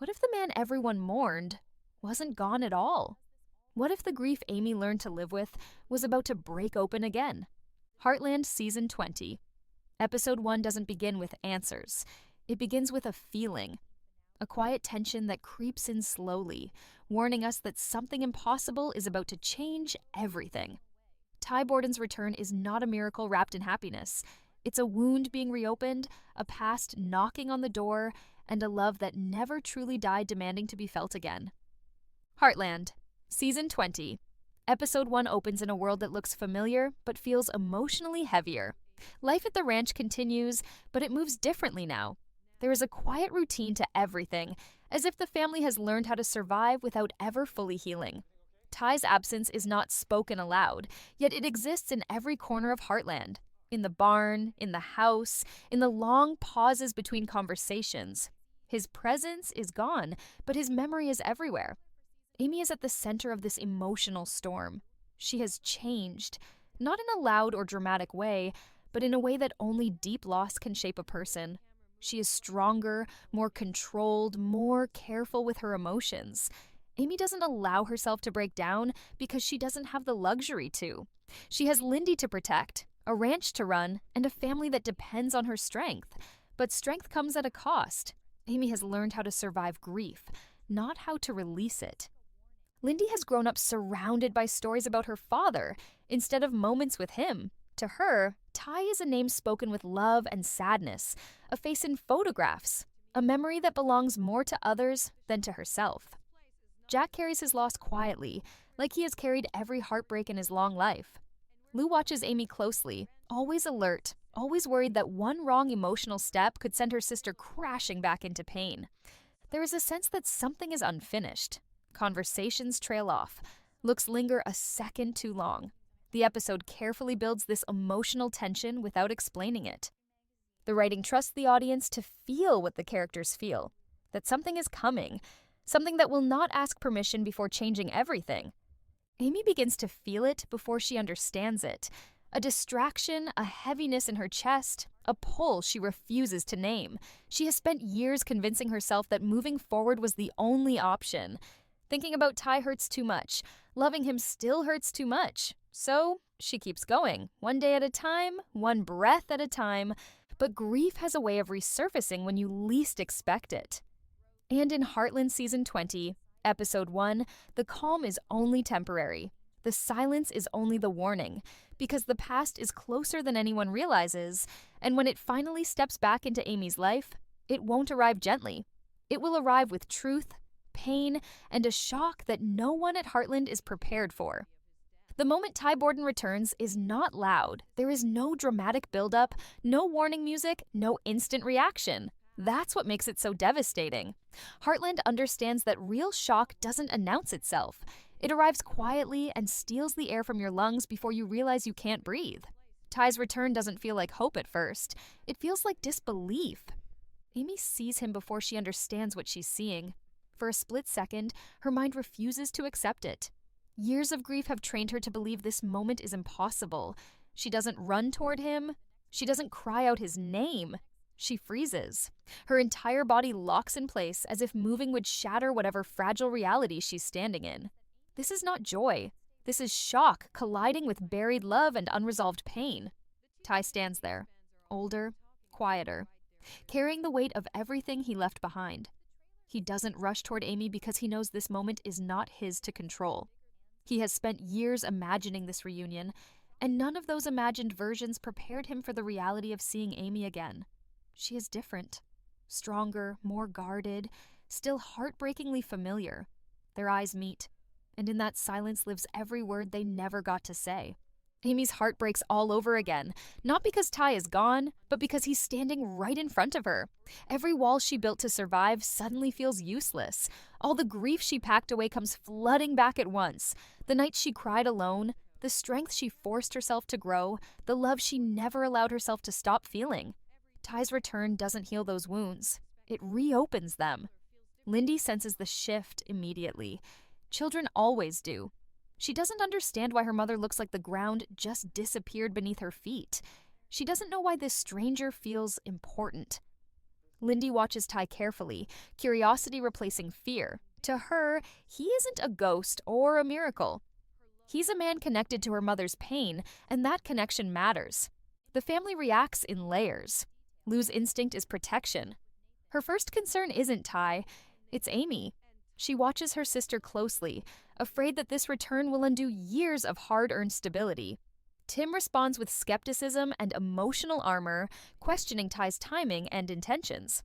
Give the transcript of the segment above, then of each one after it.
What if the man everyone mourned wasn't gone at all? What if the grief Amy learned to live with was about to break open again? Heartland Season 20. Episode 1 doesn't begin with answers. It begins with a feeling. A quiet tension that creeps in slowly, warning us that something impossible is about to change everything. Borden's return is not a miracle wrapped in happiness. It's a wound being reopened, a past knocking on the door, and a love that never truly died demanding to be felt again. Heartland, Season 20. Episode 1 opens in a world that looks familiar but feels emotionally heavier. Life at the ranch continues, but it moves differently now. There is a quiet routine to everything, as if the family has learned how to survive without ever fully healing. Ty's absence is not spoken aloud, yet it exists in every corner of Heartland. In the barn, in the house, in the long pauses between conversations. His presence is gone, but his memory is everywhere. Amy is at the center of this emotional storm. She has changed, not in a loud or dramatic way, but in a way that only deep loss can shape a person. She is stronger, more controlled, more careful with her emotions. Amy doesn't allow herself to break down because she doesn't have the luxury to. She has Lindy to protect, a ranch to run, and a family that depends on her strength. But strength comes at a cost. Amy has learned how to survive grief, not how to release it. Lindy has grown up surrounded by stories about her father, instead of moments with him. To her, Ty is a name spoken with love and sadness, a face in photographs, a memory that belongs more to others than to herself. Jack carries his loss quietly, like he has carried every heartbreak in his long life. Lou watches Amy closely, always alert, always worried that one wrong emotional step could send her sister crashing back into pain. There is a sense that something is unfinished. Conversations trail off. Looks linger a second too long. The episode carefully builds this emotional tension without explaining it. The writing trusts the audience to feel what the characters feel, that something is coming, something that will not ask permission before changing everything. Amy begins to feel it before she understands it. A distraction, a heaviness in her chest, a pull she refuses to name. She has spent years convincing herself that moving forward was the only option. Thinking about Ty hurts too much. Loving him still hurts too much. So she keeps going, one day at a time, one breath at a time. But grief has a way of resurfacing when you least expect it. And in Heartland Season 20, Episode 1, the calm is only temporary. The silence is only the warning, because the past is closer than anyone realizes, and when it finally steps back into Amy's life, it won't arrive gently. It will arrive with truth, pain, and a shock that no one at Heartland is prepared for. The moment Borden returns is not loud. There is no dramatic buildup, no warning music, no instant reaction. That's what makes it so devastating. Heartland understands that real shock doesn't announce itself. It arrives quietly and steals the air from your lungs before you realize you can't breathe. Ty's return doesn't feel like hope at first. It feels like disbelief. Amy sees him before she understands what she's seeing. For a split second, her mind refuses to accept it. Years of grief have trained her to believe this moment is impossible. She doesn't run toward him. She doesn't cry out his name. She freezes. Her entire body locks in place as if moving would shatter whatever fragile reality she's standing in. This is not joy. This is shock colliding with buried love and unresolved pain. Ty stands there, older, quieter, carrying the weight of everything he left behind. He doesn't rush toward Amy because he knows this moment is not his to control. He has spent years imagining this reunion, and none of those imagined versions prepared him for the reality of seeing Amy again. She is different, stronger, more guarded, still heartbreakingly familiar. Their eyes meet, and in that silence lives every word they never got to say. Amy's heart breaks all over again, not because Ty is gone, but because he's standing right in front of her. Every wall she built to survive suddenly feels useless. All the grief she packed away comes flooding back at once. The nights she cried alone, the strength she forced herself to grow, the love she never allowed herself to stop feeling. Ty's return doesn't heal those wounds. It reopens them. Lindy senses the shift immediately. Children always do. She doesn't understand why her mother looks like the ground just disappeared beneath her feet. She doesn't know why this stranger feels important. Lindy watches Ty carefully, curiosity replacing fear. To her, he isn't a ghost or a miracle. He's a man connected to her mother's pain, and that connection matters. The family reacts in layers. Lou's instinct is protection. Her first concern isn't Ty, it's Amy. She watches her sister closely, afraid that this return will undo years of hard-earned stability. Tim responds with skepticism and emotional armor, questioning Ty's timing and intentions.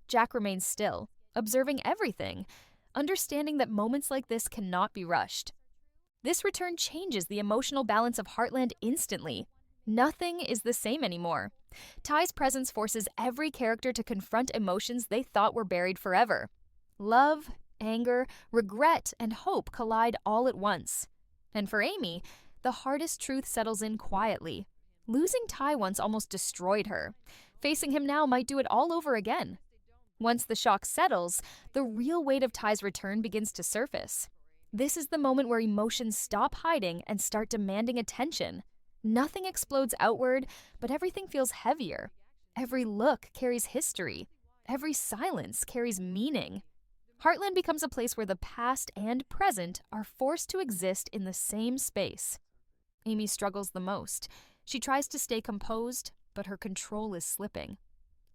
Jack remains still, observing everything, understanding that moments like this cannot be rushed. This return changes the emotional balance of Heartland instantly. Nothing is the same anymore. Ty's presence forces every character to confront emotions they thought were buried forever. Love, anger, regret, and hope collide all at once. And for Amy, the hardest truth settles in quietly. Losing Ty once almost destroyed her. Facing him now might do it all over again. Once the shock settles, the real weight of Ty's return begins to surface. This is the moment where emotions stop hiding and start demanding attention. Nothing explodes outward, but everything feels heavier. Every look carries history. Every silence carries meaning. Heartland becomes a place where the past and present are forced to exist in the same space. Amy struggles the most. She tries to stay composed, but her control is slipping.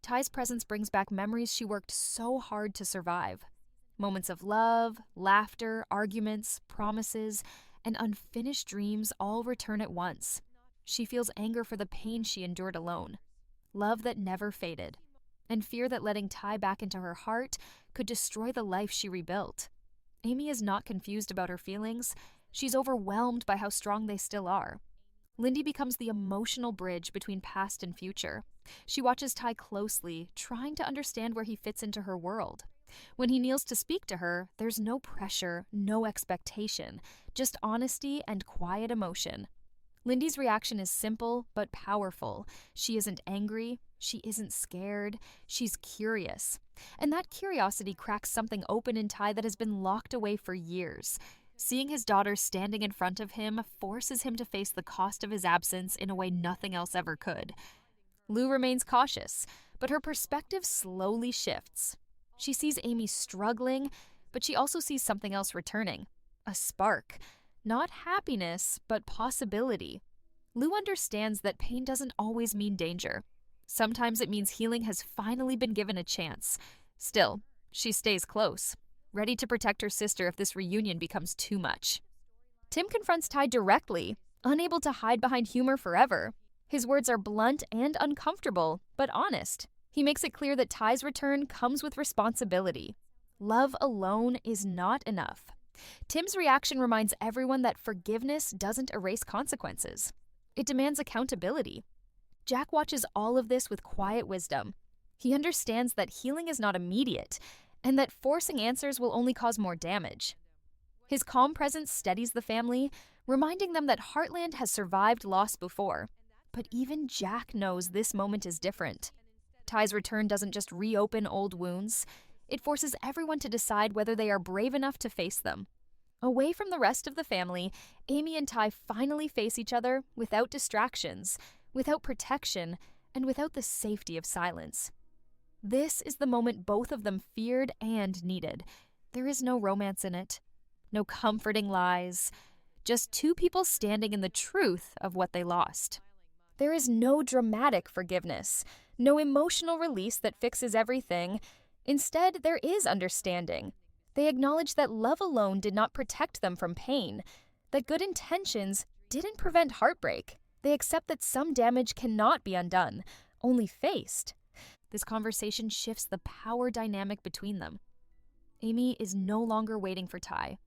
Ty's presence brings back memories she worked so hard to survive. Moments of love, laughter, arguments, promises, and unfinished dreams all return at once. She feels anger for the pain she endured alone, love that never faded, and fear that letting Ty back into her heart could destroy the life she rebuilt. Amy is not confused about her feelings. She's overwhelmed by how strong they still are. Lindy becomes the emotional bridge between past and future. She watches Ty closely, trying to understand where he fits into her world. When he kneels to speak to her, there's no pressure, no expectation, just honesty and quiet emotion. Lindy's reaction is simple but powerful. She isn't angry, she isn't scared, she's curious. And that curiosity cracks something open in Ty that has been locked away for years. Seeing his daughter standing in front of him forces him to face the cost of his absence in a way nothing else ever could. Lou remains cautious, but her perspective slowly shifts. She sees Amy struggling, but she also sees something else returning. A spark. Not happiness, but possibility. Lou understands that pain doesn't always mean danger. Sometimes it means healing has finally been given a chance. Still, she stays close, ready to protect her sister if this reunion becomes too much. Tim confronts Ty directly, unable to hide behind humor forever. His words are blunt and uncomfortable, but honest. He makes it clear that Ty's return comes with responsibility. Love alone is not enough. Tim's reaction reminds everyone that forgiveness doesn't erase consequences. It demands accountability. Jack watches all of this with quiet wisdom. He understands that healing is not immediate, and that forcing answers will only cause more damage. His calm presence steadies the family, reminding them that Heartland has survived loss before. But even Jack knows this moment is different. Ty's return doesn't just reopen old wounds. It forces everyone to decide whether they are brave enough to face them. Away from the rest of the family, Amy and Ty finally face each other without distractions, without protection, and without the safety of silence. This is the moment both of them feared and needed. There is no romance in it, no comforting lies, just two people standing in the truth of what they lost. There is no dramatic forgiveness, no emotional release that fixes everything. Instead, there is understanding. They acknowledge that love alone did not protect them from pain, that good intentions didn't prevent heartbreak. They accept that some damage cannot be undone, only faced. This conversation shifts the power dynamic between them. Amy is no longer waiting for Ty.